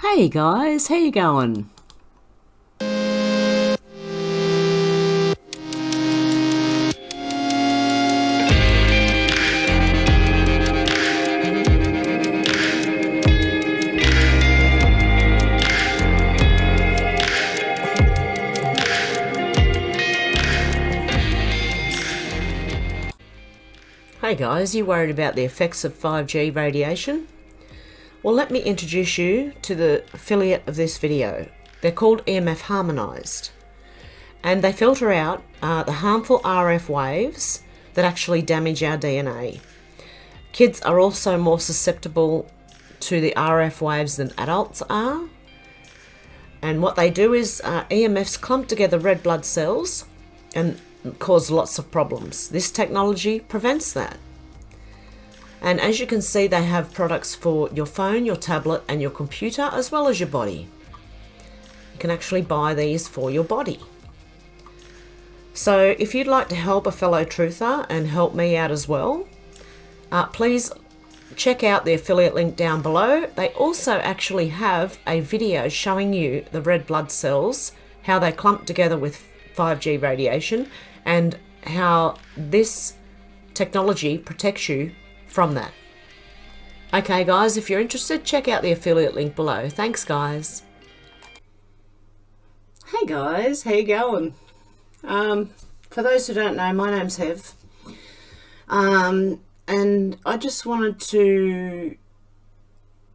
Hey guys, how you going? Hey guys, you worried about the effects of 5G radiation? Well, let me introduce you to the affiliate of this video. They're called EMF Harmonized, and they filter out the harmful RF waves that actually damage our DNA. Kids are also more susceptible to the RF waves than adults are, and what they do is EMFs clump together red blood cells and cause lots of problems. This technology prevents that. And as you can see, they have products for your phone, your tablet and your computer, as well as your body. You can actually buy these for your body. So if you'd like to help a fellow truther and help me out as well, please check out the affiliate link down below. They also actually have a video showing you the red blood cells, how they clump together with 5G radiation, and how this technology protects you from that. Okay guys, if you're interested, check out the affiliate link below. Thanks guys. Hey guys, how you going? For those who don't know, my name's Hev. And I just wanted to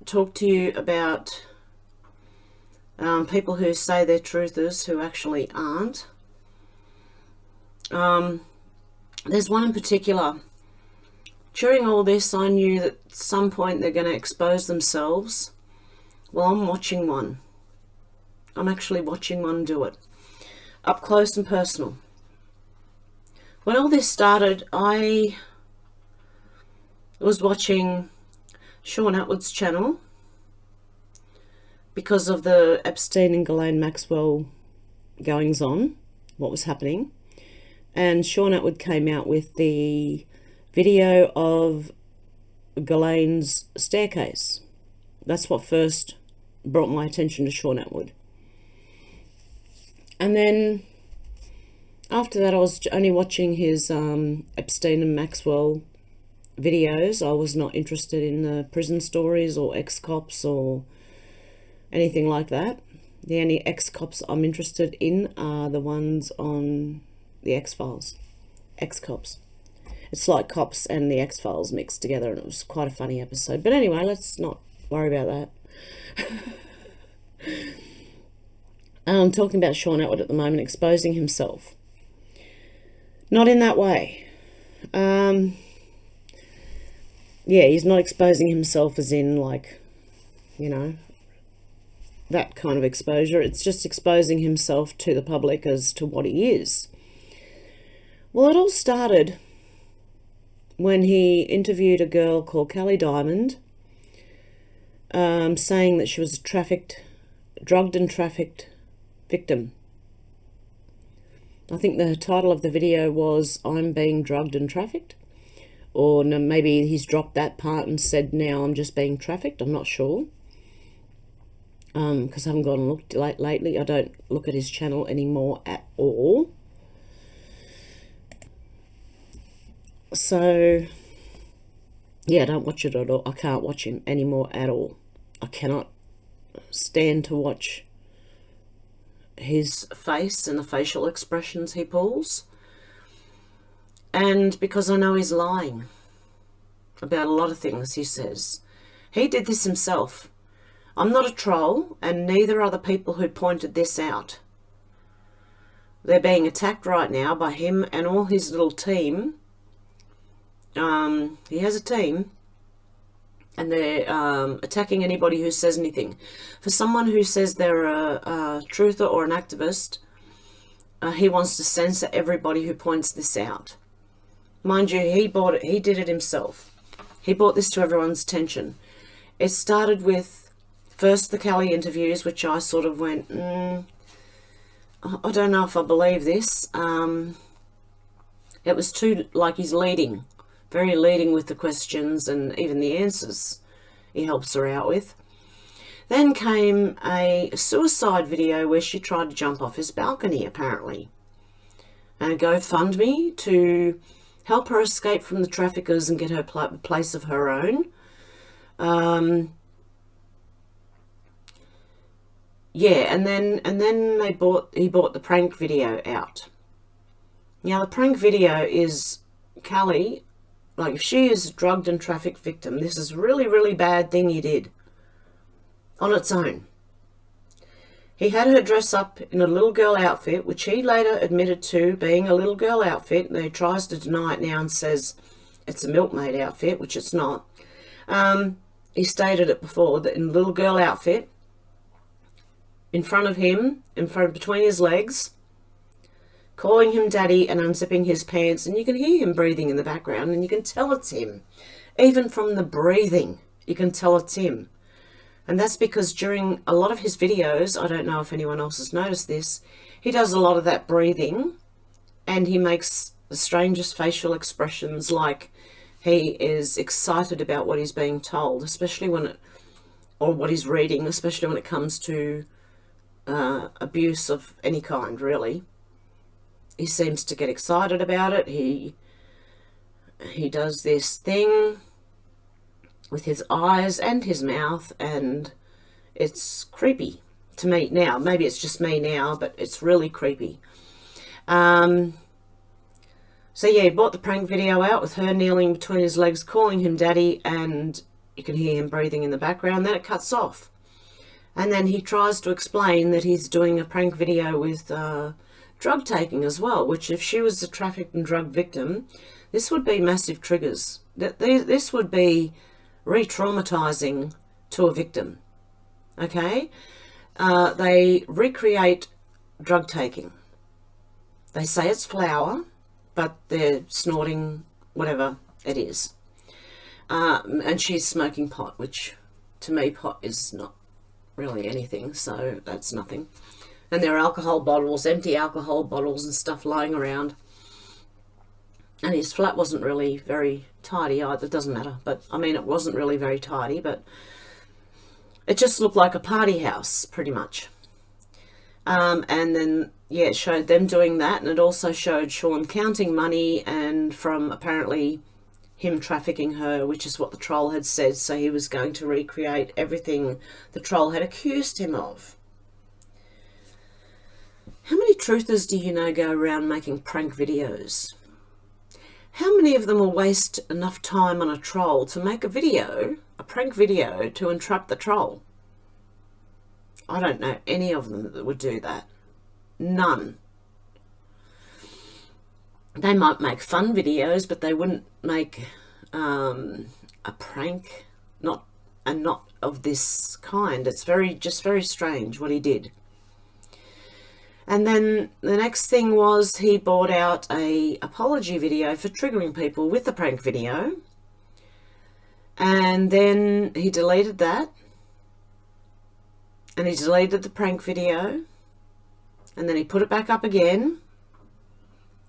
talk to you about people who say they're truthers who actually aren't. There's one in particular. During all this, I knew that at some point they're going to expose themselves. Well, I'm watching one. I'm actually watching one do it. Up close and personal. When all this started, I was watching Shaun Attwood's channel because of the Epstein and Ghislaine Maxwell goings on, what was happening. And Shaun Attwood came out with the video of Ghislaine's staircase. That's what first brought my attention to Shaun Attwood. And then after that, I was only watching his Epstein and Maxwell videos. I was not interested in the prison stories or ex-cops or anything like that. The only ex-cops I'm interested in are the ones on the X-Files. Ex-cops. It's like Cops and the X-Files mixed together, and it was quite a funny episode. But anyway, let's not worry about that. I'm talking about Shaun Attwood at the moment, exposing himself. Not in that way. Yeah, he's not exposing himself as in, like, you know, that kind of exposure. It's just exposing himself to the public as to what he is. Well, it all started when he interviewed a girl called Kelly Diamond, saying that she was a drugged and trafficked victim. I think the title of the video was "I'm being drugged and trafficked," or no, maybe he's dropped that part and said now I'm just being trafficked. I'm not sure, because I haven't gone and looked lately. I don't look at his channel anymore at all. So yeah, I don't watch it at all. I can't watch him anymore at all. I cannot stand to watch his face and the facial expressions he pulls. And because I know he's lying about a lot of things he says. He did this himself. I'm not a troll, and neither are the people who pointed this out. They're being attacked right now by him and all his little team. He has a team, and they're attacking anybody who says anything. For someone who says they're a truther or an activist, he wants to censor everybody who points this out. Mind you, he did it himself. He brought this to everyone's attention. It started with first the Kelly interviews, which I sort of went, I don't know if I believe this. It was too, like, he's leading. Very leading with the questions and even the answers he helps her out with. Then came a suicide video where she tried to jump off his balcony, apparently. And a GoFundMe to help her escape from the traffickers and get her place of her own. Yeah, and then he bought the prank video out. Now the prank video is Callie, like if she is a drugged and trafficked victim, this is a really, really bad thing he did on its own. He had her dress up in a little girl outfit, which he later admitted to being a little girl outfit. And he tries to deny it now and says it's a milkmaid outfit, which it's not. He stated it before, that in a little girl outfit, in front of him, between his legs, calling him daddy and unzipping his pants. And you can hear him breathing in the background, and you can tell it's him. Even from the breathing, you can tell it's him. And that's because during a lot of his videos, I don't know if anyone else has noticed this, he does a lot of that breathing, and he makes the strangest facial expressions, like he is excited about what he's being told, especially or what he's reading, especially when it comes to abuse of any kind, really. He seems to get excited about it. He does this thing with his eyes and his mouth, and it's creepy to me now. Maybe it's just me now, but it's really creepy. So yeah, he brought the prank video out with her kneeling between his legs, calling him daddy, and you can hear him breathing in the background. Then it cuts off. And then he tries to explain that he's doing a prank video with drug taking as well, which if she was a trafficked and drug victim, this would be massive triggers. This would be re-traumatizing to a victim. Okay? They recreate drug taking. They say it's flour, but they're snorting whatever it is. And she's smoking pot, which to me pot is not really anything, so that's nothing. And there are alcohol bottles, empty alcohol bottles and stuff lying around. And his flat wasn't really very tidy either. It doesn't matter, but I mean, it wasn't really very tidy, but it just looked like a party house, pretty much. And then, yeah, it showed them doing that, and it also showed Shaun counting money, and from apparently him trafficking her, which is what the troll had said, so he was going to recreate everything the troll had accused him of. How many truthers do you know go around making prank videos? How many of them will waste enough time on a troll to make a video, a prank video, to entrap the troll? I don't know any of them that would do that. None. They might make fun videos, but they wouldn't make a prank, not of this kind. It's just very strange what he did. And then the next thing was he brought out a apology video for triggering people with the prank video, and then he deleted that, and he deleted the prank video, and then he put it back up again.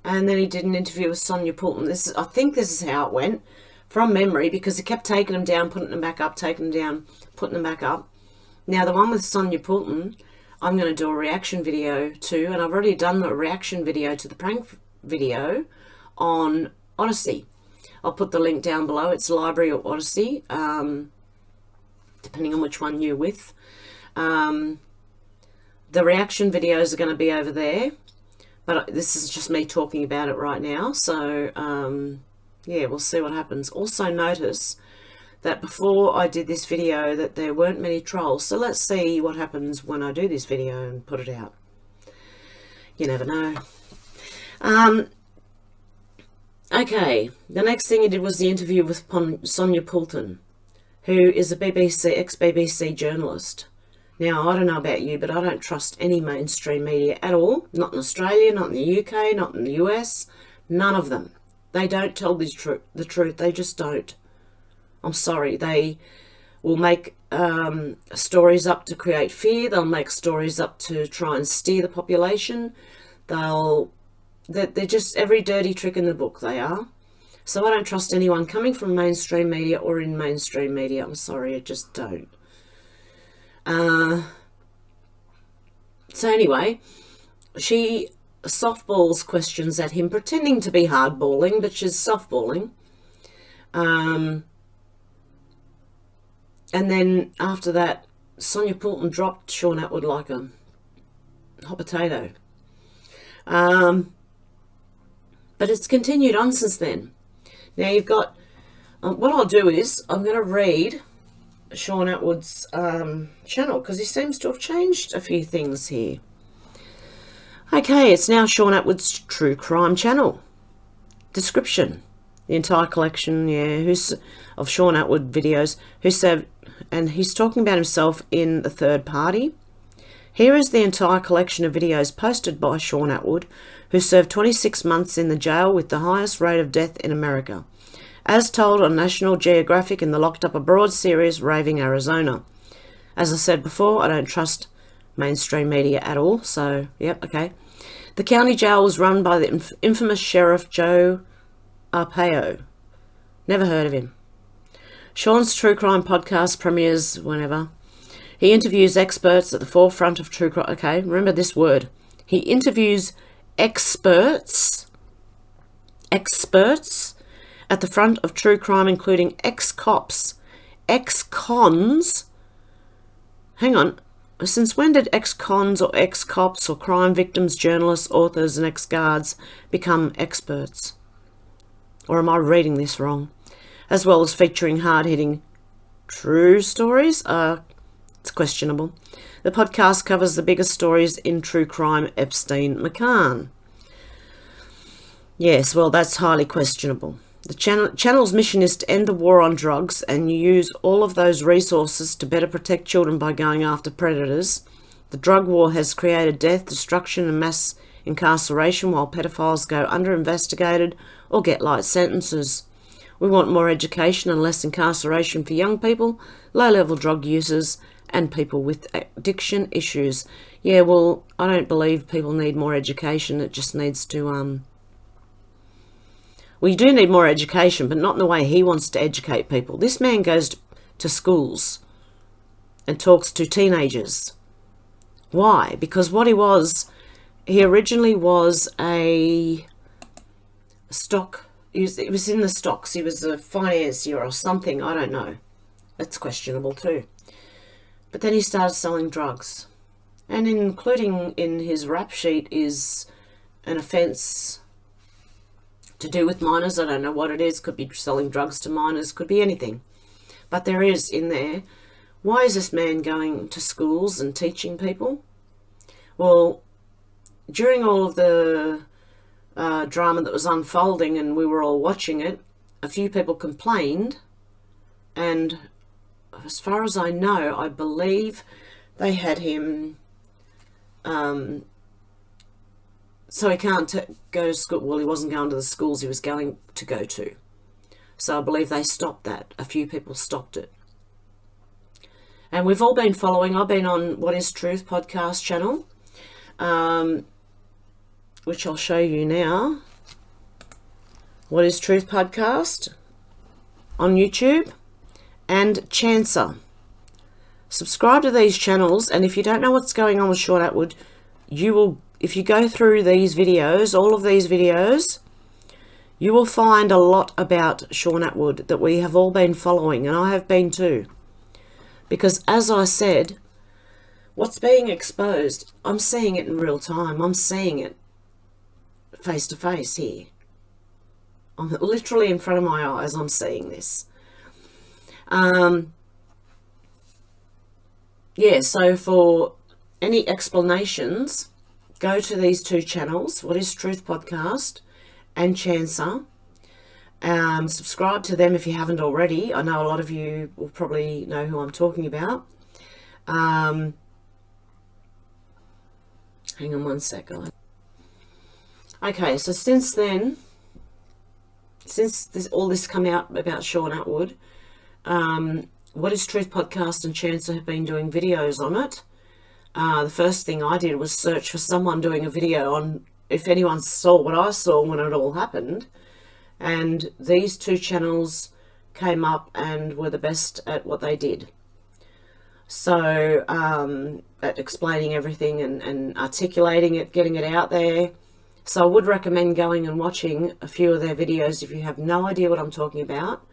And then he did an interview with Sonia Poulton. I think this is how it went, from memory, because he kept taking them down, putting them back up, taking them down, putting them back up. Now, the one with Sonia Poulton, I'm going to do a reaction video to, and I've already done the reaction video to the prank video on Odysee. I'll put the link down below. It's LBRY or Odysee, depending on which one you're with. The reaction videos are going to be over there. But this is just me talking about it right now. So, yeah, we'll see what happens. Also notice that before I did this video that there weren't many trolls. So let's see what happens when I do this video and put it out. You never know. Okay, the next thing he did was the interview with Sonia Poulton, who is a ex-BBC journalist. Now, I don't know about you, but I don't trust any mainstream media at all. Not in Australia, not in the UK, not in the US. None of them. They don't tell the truth. They just don't. I'm sorry. They will make stories up to create fear. They'll make stories up to try and steer the population. They're just every dirty trick in the book, they are. So I don't trust anyone coming from mainstream media or in mainstream media. I'm sorry, I just don't. So anyway, she softballs questions at him, pretending to be hardballing, but she's softballing. And then after that, Sonia Poulton dropped Shaun Attwood like a hot potato. But it's continued on since then. Now you've got, what I'll do is I'm going to read Shaun Attwood's channel, because he seems to have changed a few things here. Okay, it's now Shaun Attwood's true crime channel. Description: the entire collection, of Shaun Attwood videos, who served, and he's talking about himself in the third party. Here is the entire collection of videos posted by Shaun Attwood, who served 26 months in the jail with the highest rate of death in America, as told on National Geographic in the Locked Up Abroad series, Raving Arizona. As I said before, I don't trust mainstream media at all, so, yep, okay. The county jail was run by the infamous Sheriff Joe Arpaio. Never heard of him. Shaun's true crime podcast premieres whenever. He interviews experts at the forefront of true crime. Okay, remember this word. He interviews experts at the front of true crime, including ex-cops, ex-cons. Hang on. Since when did ex-cons or ex-cops or crime victims, journalists, authors and ex-guards become experts? Or am I reading this wrong? As well as featuring hard-hitting true stories? It's questionable. The podcast covers the biggest stories in true crime, Epstein McCann. Yes, well, that's highly questionable. The channel's mission is to end the war on drugs, and you use all of those resources to better protect children by going after predators. The drug war has created death, destruction and mass incarceration, while pedophiles go under-investigated or get light sentences. We want more education and less incarceration for young people, low-level drug users, and people with addiction issues. Yeah, well, I don't believe people need more education. It just needs to... We do need more education, but not in the way he wants to educate people. This man goes to schools and talks to teenagers. Why? Because what he originally was a stock... It was in the stocks. He was a financier or something. I don't know. That's questionable too. But then he started selling drugs. And including in his rap sheet is an offence to do with minors. I don't know what it is. Could be selling drugs to minors. Could be anything. But there is in there. Why is this man going to schools and teaching people? Well, during all of the drama that was unfolding and we were all watching it, a few people complained, and as far as I know, I believe they had him so he can't go to school. Well, he wasn't going to the schools he was going to go to, so I believe they stopped that. A few people stopped it, and we've all been following. I've been on What Is Truth podcast channel, which I'll show you now. What Is Truth podcast on YouTube, and Chancer. Subscribe to these channels, and if you don't know what's going on with Shaun Attwood, you will, if you go through these videos, all of these videos, you will find a lot about Shaun Attwood that we have all been following, and I have been too. Because as I said, what's being exposed, I'm seeing it in real time. I'm seeing it face to face here. I'm literally in front of my eyes. I'm seeing this. Yeah, so for any explanations, go to these two channels, What Is Truth podcast and Chancer. Subscribe to them if you haven't already. I know a lot of you will probably know who I'm talking about. Hang on one sec, guys. Okay, so since then, all this come out about Shaun Attwood, What Is Truth podcast and Chancer have been doing videos on it. The first thing I did was search for someone doing a video on if anyone saw what I saw when it all happened. And these two channels came up and were the best at what they did. So at explaining everything and articulating it, getting it out there. So I would recommend going and watching a few of their videos if you have no idea what I'm talking about.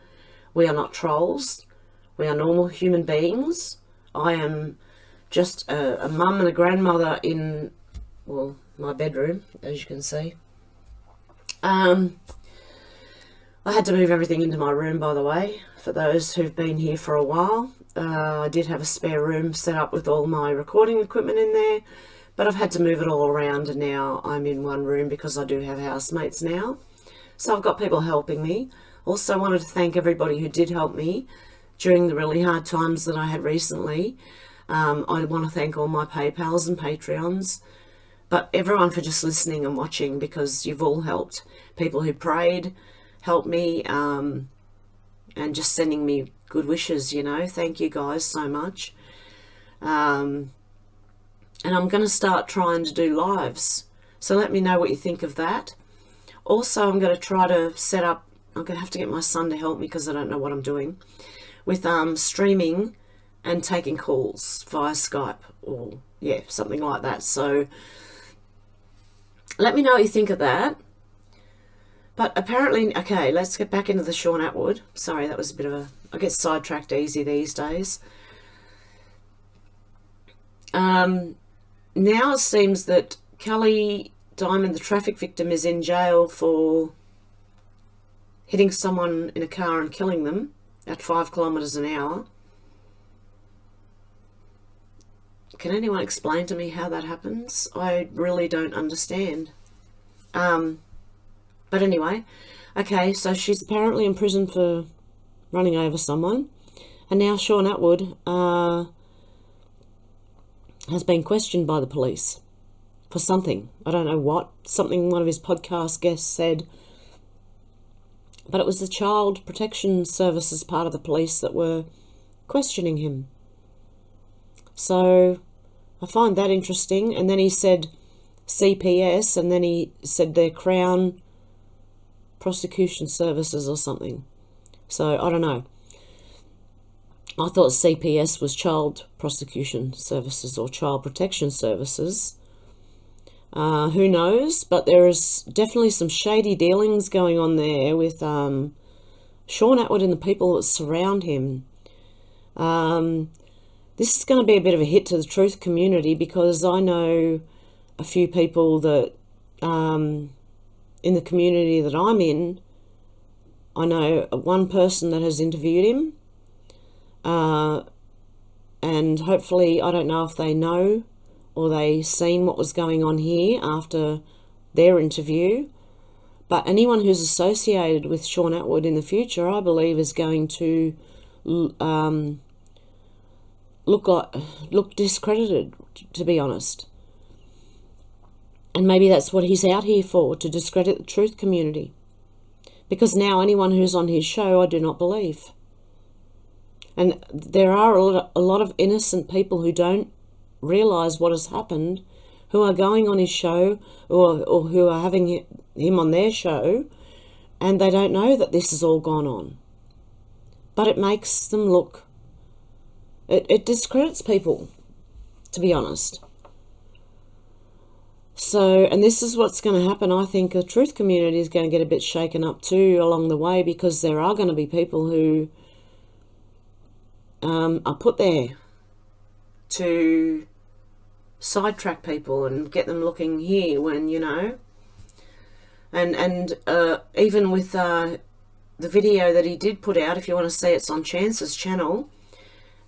We are not trolls. We are normal human beings. I am just a mum and a grandmother in, well, my bedroom, as you can see. I had to move everything into my room, by the way, for those who've been here for a while. I did have a spare room set up with all my recording equipment in there, but I've had to move it all around, and now I'm in one room because I do have housemates now. So I've got people helping me. Also wanted to thank everybody who did help me during the really hard times that I had recently. I want to thank all my PayPals and Patreons, but everyone for just listening and watching, because you've all helped. People who prayed helped me, and just sending me good wishes, you know. Thank you guys so much. And I'm going to start trying to do lives. So let me know what you think of that. Also, I'm going to try to set up, I'm going to have to get my son to help me because I don't know what I'm doing, with streaming and taking calls via Skype or, yeah, something like that. So let me know what you think of that. But apparently, okay, let's get back into the Shaun Attwood. Sorry, that was a bit of a, I get sidetracked easy these days. Now it seems that Kelly Diamond, the traffic victim, is in jail for hitting someone in a car and killing them at 5 kilometres an hour. Can anyone explain to me how that happens? I really don't understand. But anyway, okay, so she's apparently in prison for running over someone, and now Shaun Attwood has been questioned by the police for something. I don't know what. Something one of his podcast guests said. But it was the Child Protection Services part of the police that were questioning him. So I find that interesting. And then he said CPS, and then he said their Crown Prosecution Services or something. So I don't know. I thought CPS was Child Prosecution Services or Child Protection Services. Who knows? But there is definitely some shady dealings going on there with Shaun Attwood and the people that surround him. This is going to be a bit of a hit to the truth community, because I know a few people that in the community that I'm in. I know one person that has interviewed him. And hopefully, I don't know if they know or they seen what was going on here after their interview. But anyone who's associated with Shaun Attwood in the future, I believe, is going to look discredited, to be honest. And maybe that's what he's out here for, to discredit the truth community. Because now anyone who's on his show, I do not believe. And there are a lot of innocent people who don't realise what has happened, who are going on his show or who are having him on their show, and they don't know that this has all gone on. But it makes them look... It discredits people, to be honest. So, and this is what's going to happen. I think the truth community is going to get a bit shaken up too along the way, because there are going to be people who are put there to sidetrack people and get them looking here when, you know. And even with the video that he did put out, if you want to see it, it's on Chance's channel.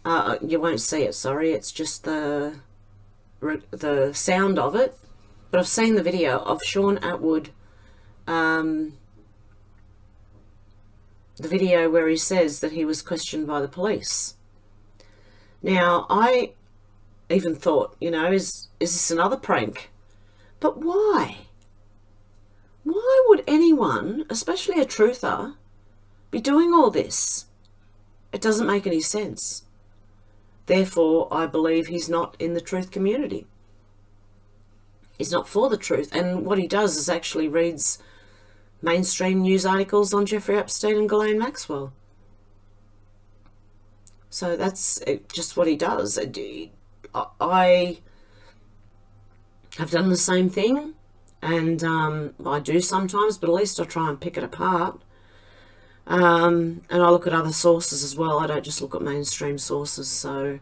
You won't see it, sorry, it's just the sound of it. But I've seen the video of Shaun Attwood, the video where he says that he was questioned by the police. Now, I even thought, you know, is this another prank? But why? Why would anyone, especially a truther, be doing all this? It doesn't make any sense. Therefore, I believe he's not in the truth community. He's not for the truth. And what he does is actually reads mainstream news articles on Jeffrey Epstein and Ghislaine Maxwell. So that's just what he does. I have done the same thing, and I do sometimes, but at least I try and pick it apart. And I look at other sources as well. I don't just look at mainstream sources. So,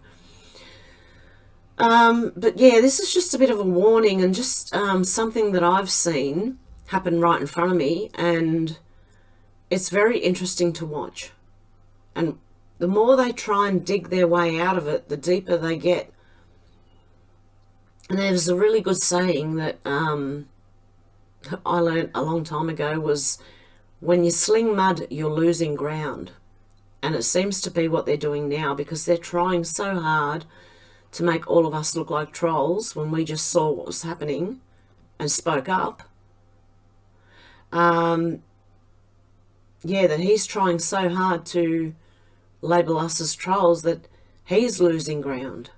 but yeah, this is just a bit of a warning, and just something that I've seen happen right in front of me, and it's very interesting to watch. And the more they try and dig their way out of it, the deeper they get. And there's a really good saying that I learned a long time ago was, when you sling mud, you're losing ground. And it seems to be what they're doing now, because they're trying so hard to make all of us look like trolls when we just saw what was happening and spoke up. Yeah, that he's trying so hard to label us as trolls that he's losing ground,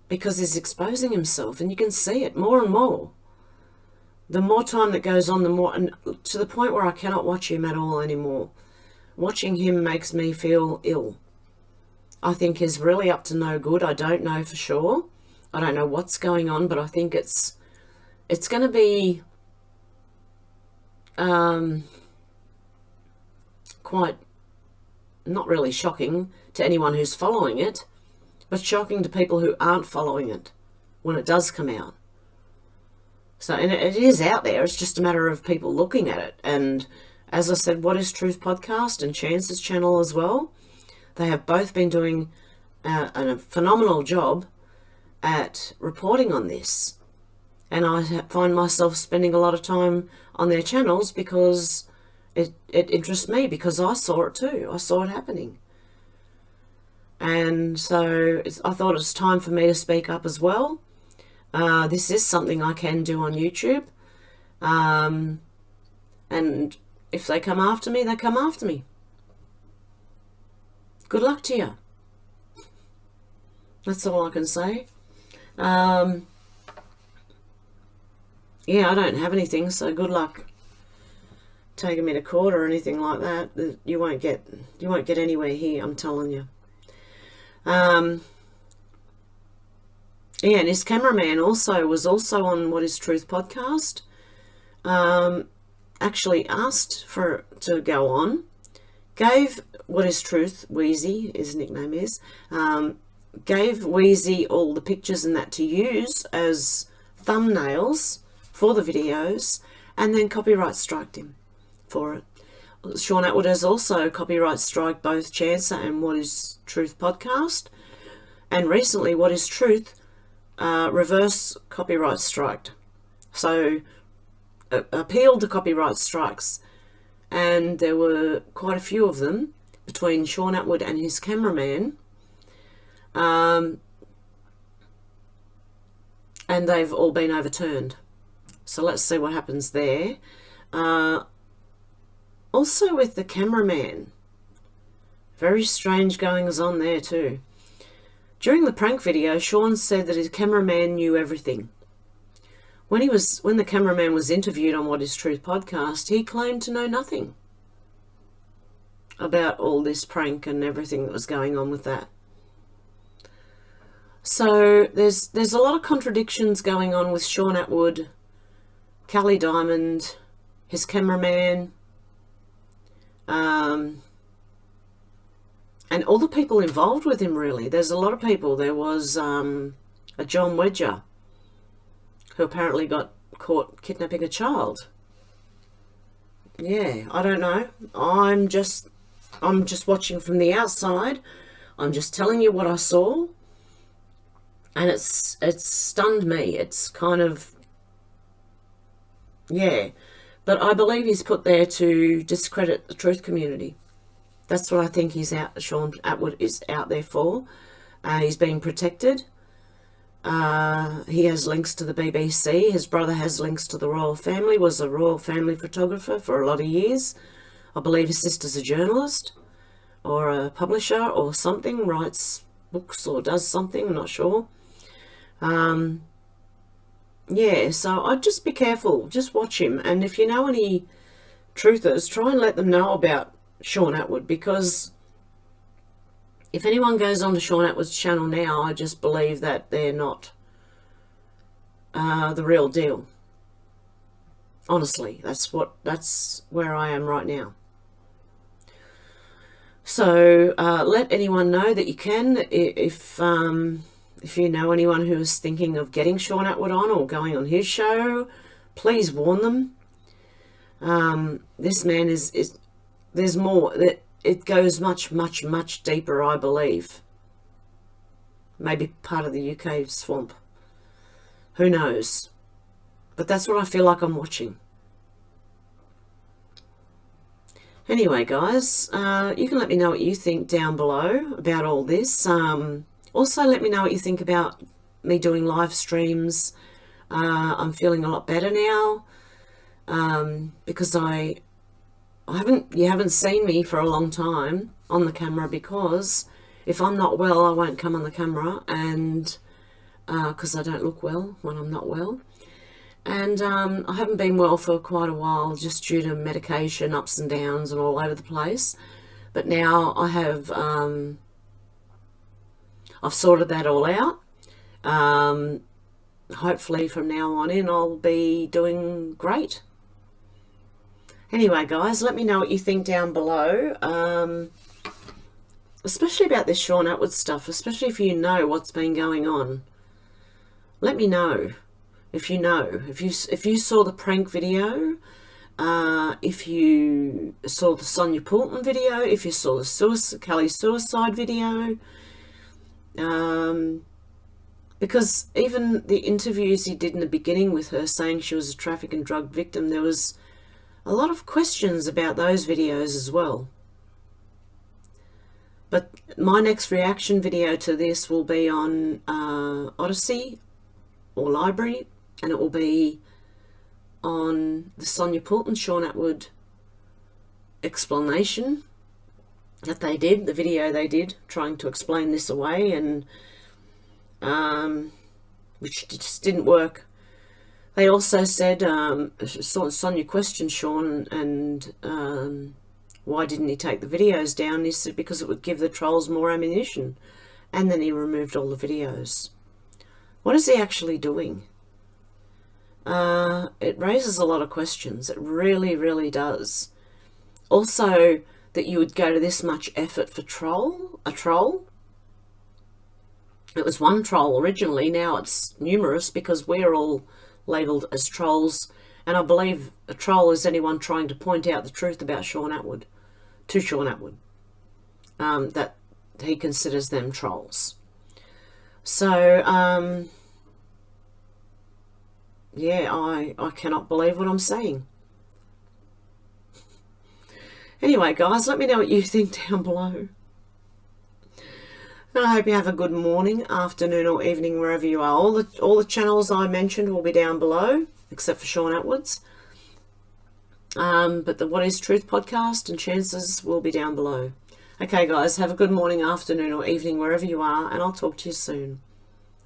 because he's exposing himself, and you can see it more and more. The more time that goes on, the more, and to the point where I cannot watch him at all anymore. Watching him makes me feel ill. I think he's really up to no good. I don't know for sure. I don't know what's going on, but I think it's going to be quite, not really shocking to anyone who's following it, but shocking to people who aren't following it when it does come out. So, and it is out there. It's just a matter of people looking at it. And as I said, What is Truth podcast and Chance's channel as well, they have both been doing a phenomenal job at reporting on this. And I find myself spending a lot of time on their channels because it interests me, because I saw it too. I saw it happening. And so I thought it was time for me to speak up as well. This is something I can do on YouTube. And if they come after me, they come after me. Good luck to you. That's all I can say. Yeah, I don't have anything, so good luck taking me to court or anything like that. You won't get anywhere here, I'm telling you. Yeah, and his cameraman was also on What is Truth podcast. Actually asked to go on, gave What is Truth, Wheezy, his nickname is, gave Wheezy all the pictures and that to use as thumbnails for the videos, and then copyright striked him for it. Shaun Attwood has also copyright strike both Chancer and What is Truth podcast, and recently What is Truth reverse copyright striked. So appealed to copyright strikes, and there were quite a few of them between Shaun Attwood and his cameraman, and they've all been overturned. So let's see what happens there. Also with the cameraman, very strange goings on there too. During the prank video, Shaun said that his cameraman knew everything. When the cameraman was interviewed on What is Truth podcast, he claimed to know nothing about all this prank and everything that was going on with that. So there's a lot of contradictions going on with Shaun Attwood, Callie Diamond, his cameraman, and all the people involved with him, really. There's a lot of people. There was a John Wedger, who apparently got caught kidnapping a child. Yeah, I don't know. I'm just watching from the outside. I'm just telling you what I saw, and it's stunned me. It's kind of, yeah. But I believe he's put there to discredit the truth community. That's what I think Shaun Attwood is out there for. He's being protected. He has links to the BBC. His brother has links to the royal family, was a royal family photographer for a lot of years. I believe his sister's a journalist or a publisher or something, writes books or does something, I'm not sure. Yeah, so I'd just be careful. Just watch him. And if you know any truthers, try and let them know about Shaun Attwood, because If anyone goes on to Shaun Attwood's channel now, I just believe that they're not the real deal. Honestly, that's where I am right now. So let anyone know that you can, if you know anyone who is thinking of getting Shaun Attwood on or going on his show, please warn them. This man is there's more. It goes much, much, much deeper, I believe. Maybe part of the UK swamp. Who knows? But that's what I feel like I'm watching. Anyway, guys, you can let me know what you think down below about all this. Also, let me know what you think about me doing live streams. I'm feeling a lot better now because you haven't seen me for a long time on the camera, because if I'm not well, I won't come on the camera, and because I don't look well when I'm not well. And I haven't been well for quite a while, just due to medication, ups and downs and all over the place. But now I have, I've sorted that all out. Hopefully from now on in I'll be doing great. Anyway, guys, let me know what you think down below, especially about this Shaun Attwood stuff, especially if you know what's been going on. Let me know. If you know, if you saw the prank video, if you saw the Sonia Poulton video, if you saw the Kelly's suicide video, because even the interviews he did in the beginning with her saying she was a traffic and drug victim, there was a lot of questions about those videos as well. But my next reaction video to this will be on Odysee or LBRY, and it will be on the Sonia Poulton Shaun Attwood explanation that they did, the video they did trying to explain this away, and which just didn't work. They also said, Sonia questioned Shaun and why didn't he take the videos down? He said because it would give the trolls more ammunition, and then he removed all the videos. What is he actually doing? It raises a lot of questions. It really, really does. Also, that you would go to this much effort for a troll. It was one troll originally, now it's numerous because we're all labelled as trolls, and I believe a troll is anyone trying to point out the truth about Shaun Attwood, to Shaun Attwood, that he considers them trolls. So, yeah, I cannot believe what I'm saying. Anyway, guys, let me know what you think down below. And I hope you have a good morning, afternoon or evening, wherever you are. All the channels I mentioned will be down below, except for Shaun Attwood's. But the What Is Truth podcast and Chances will be down below. Okay, guys, have a good morning, afternoon or evening, wherever you are, and I'll talk to you soon.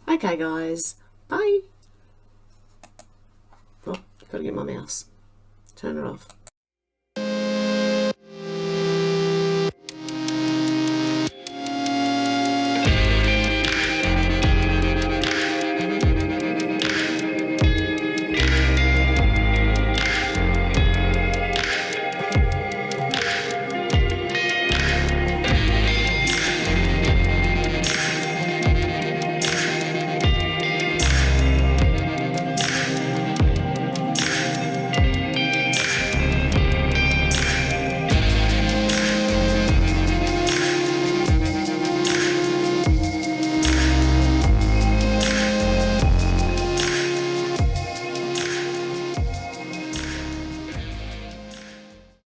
Okay, guys, bye. Oh, gotta get my mouse. Turn it off.